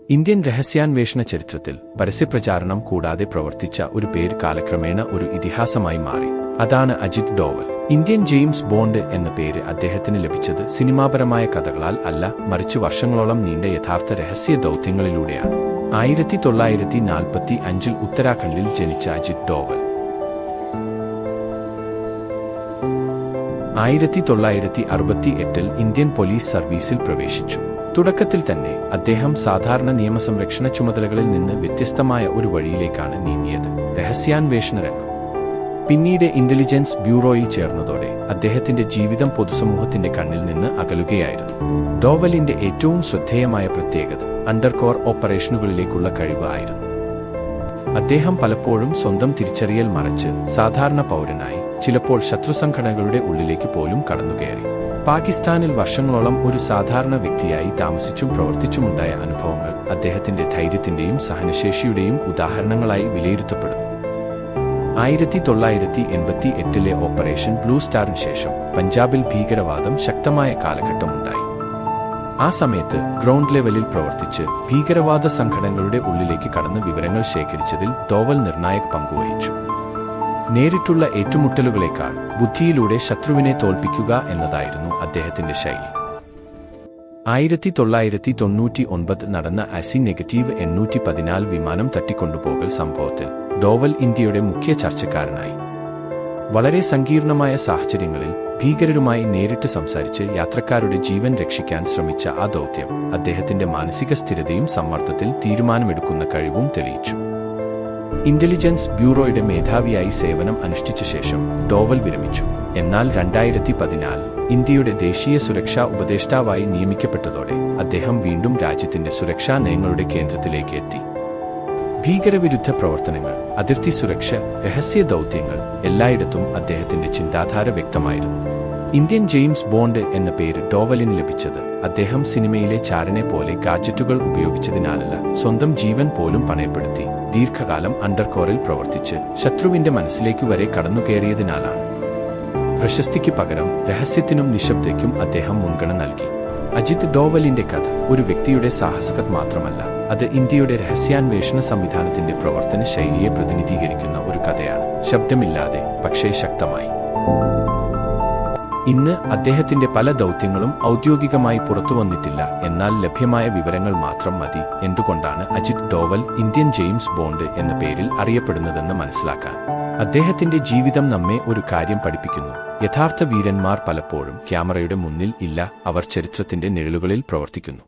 Indian രഹസ്യാന്വേഷണ ചരിത്രത്തിൽ പരസ്യപ്രചാരണം കൂടാതെ പ്രവർത്തിച്ച ഒരു പേര് കാലക്രമേണ ഒരു ഇതിഹാസമായി മാറി. അതാണ് Ajit Doval. Indian James Bond എന്ന പേര് അദ്ദേഹത്തിന് ലഭിച്ചത് സിനിമാപരമായ കഥകളാൽ അല്ല, മറിച്ച് വർഷങ്ങളോളം നീണ്ട യഥാർത്ഥ രഹസ്യ ദൗത്യങ്ങളിലൂടെയാണ്. 1945 ഉത്തരാഖണ്ഡിൽ ജനിച്ച അജിത് ഡോവൽ 1968 ഇന്ത്യൻ പോലീസ് സർവീസിൽ പ്രവേശിച്ചു. തുടക്കത്തിൽ തന്നെ അദ്ദേഹം സാധാരണ നിയമസംരക്ഷണ ചുമതലകളിൽ നിന്ന് വ്യത്യസ്തമായ ഒരു വഴിയിലേക്കാണ് നീങ്ങിയത്, രഹസ്യാന്വേഷണ രംഗം. പിന്നീട് ഇന്റലിജൻസ് ബ്യൂറോയിൽ ചേർന്നതോടെ അദ്ദേഹത്തിന്റെ ജീവിതം പൊതുസമൂഹത്തിന്റെ കണ്ണിൽ നിന്ന് അകലുകയായിരുന്നു. ഡോവലിന്റെ ഏറ്റവും ശ്രദ്ധേയമായ പ്രത്യേകത അണ്ടർകോർ ഓപ്പറേഷനുകളിലേക്കുള്ള കഴിവ് ആയിരുന്നു. അദ്ദേഹം പലപ്പോഴും സ്വന്തം തിരിച്ചറിയൽ മറച്ച് സാധാരണ പൗരനായി, ചിലപ്പോൾ ശത്രുസംഘടനകളുടെ ഉള്ളിലേക്ക് പോലും കടന്നുകയറി. പാകിസ്ഥാനിൽ വർഷങ്ങളോളം ഒരു സാധാരണ വ്യക്തിയായി താമസിച്ചും പ്രവർത്തിച്ചുമുണ്ടായ അനുഭവങ്ങൾ അദ്ദേഹത്തിന്റെ ധൈര്യത്തിന്റെയും സഹനശേഷിയുടെയും ഉദാഹരണങ്ങളായി വിലയിരുത്തപ്പെടുന്നു. 1988 ഓപ്പറേഷൻ ബ്ലൂ സ്റ്റാറിന് ശേഷം പഞ്ചാബിൽ ഭീകരവാദം ശക്തമായ കാലഘട്ടമുണ്ടായി. ആ സമയത്ത് ഗ്രൗണ്ട് ലെവലിൽ പ്രവർത്തിച്ച് ഭീകരവാദ സംഘടനകളുടെ ഉള്ളിലേക്ക് കടന്ന് വിവരങ്ങൾ ശേഖരിച്ചതിൽ ഡോവൽ നിർണായക പങ്കുവഹിച്ചു. നേരിട്ടുള്ള ഏറ്റുമുട്ടലുകളേക്കാൾ ബുദ്ധിയിലൂടെ ശത്രുവിനെ തോൽപ്പിക്കുക എന്നതായിരുന്നു അദ്ദേഹത്തിന്റെ ശൈലി. 1999 നടന്ന AC-814 വിമാനം തട്ടിക്കൊണ്ടുപോകൽ സംഭവത്തിൽ ഡോവൽ ഇന്ത്യയുടെ മുഖ്യ ചർച്ചക്കാരനായി. വളരെ സങ്കീർണമായ സാഹചര്യങ്ങളിൽ ഭീകരരുമായി നേരിട്ട് സംസാരിച്ച് യാത്രക്കാരുടെ ജീവൻ രക്ഷിക്കാൻ ശ്രമിച്ച ആ ദൗത്യം അദ്ദേഹത്തിന്റെ മാനസിക സ്ഥിരതയും സമ്മർദ്ദത്തിൽ തീരുമാനമെടുക്കുന്ന കഴിവും തെളിയിച്ചു. ഇന്റലിജൻസ് ബ്യൂറോയുടെ മേധാവിയായി സേവനം അനുഷ്ഠിച്ച ശേഷം ഡോവൽ വിരമിച്ചു. എന്നാൽ 2014 ഇന്ത്യയുടെ ദേശീയ സുരക്ഷാ ഉപദേഷ്ടാവായി നിയമിക്കപ്പെട്ടതോടെ അദ്ദേഹം വീണ്ടും രാജ്യത്തിന്റെ സുരക്ഷാ നയങ്ങളുടെ കേന്ദ്രത്തിലേക്ക് എത്തി. ഭീകരവിരുദ്ധ പ്രവർത്തനങ്ങൾ, അതിർത്തി സുരക്ഷ, രഹസ്യ ദൗത്യങ്ങൾ, എല്ലായിടത്തും അദ്ദേഹത്തിന്റെ ചിന്താധാര വ്യക്തമായിരുന്നു. ഇന്ത്യൻ ജെയിംസ് ബോണ്ട് എന്ന പേര് ഡോവലിന് ലഭിച്ചത് അദ്ദേഹം സിനിമയിലെ ചാരനെ പോലെ ഗാഡ്ജറ്റുകൾ ഉപയോഗിച്ചതിനാലല്ല, സ്വന്തം ജീവൻ പോലും പണയപ്പെടുത്തി ദീർഘകാലം അണ്ടർകോറിൽ പ്രവർത്തിച്ച് ശത്രുവിന്റെ മനസ്സിലേക്ക് വരെ കടന്നുകയറിയതിനാലാണ്. പ്രശസ്തിക്ക് പകരം രഹസ്യത്തിനും നിശബ്ദതയ്ക്കും അദ്ദേഹം മുൻഗണന നൽകി. അജിത് ഡോവലിന്റെ കഥ ഒരു വ്യക്തിയുടെ സാഹസകഥ മാത്രമല്ല, അത് ഇന്ത്യയുടെ രഹസ്യാന്വേഷണ സംവിധാനത്തിന്റെ പ്രവർത്തന ശൈലിയെ പ്രതിനിധീകരിക്കുന്ന ഒരു കഥയാണ്, ശബ്ദമില്ലാതെ പക്ഷേ ശക്തമായി. ഇന്ന് അദ്ദേഹത്തിന്റെ പല ദൗത്യങ്ങളും ഔദ്യോഗികമായി പുറത്തുവന്നിട്ടില്ല, എന്നാൽ ലഭ്യമായ വിവരങ്ങൾ മാത്രം മതി എന്തുകൊണ്ടാണ് Ajit Doval Indian James Bond എന്ന പേരിൽ അറിയപ്പെടുന്നതെന്ന് മനസ്സിലാക്കാൻ. അദ്ദേഹത്തിന്റെ ജീവിതം നമ്മെ ഒരു കാര്യം പഠിപ്പിക്കുന്നു: യഥാർത്ഥ വീരന്മാർ പലപ്പോഴും ക്യാമറയുടെ മുന്നിൽ ഇല്ല, അവർ ചരിത്രത്തിന്റെ നിഴലുകളിൽ പ്രവർത്തിക്കുന്നു.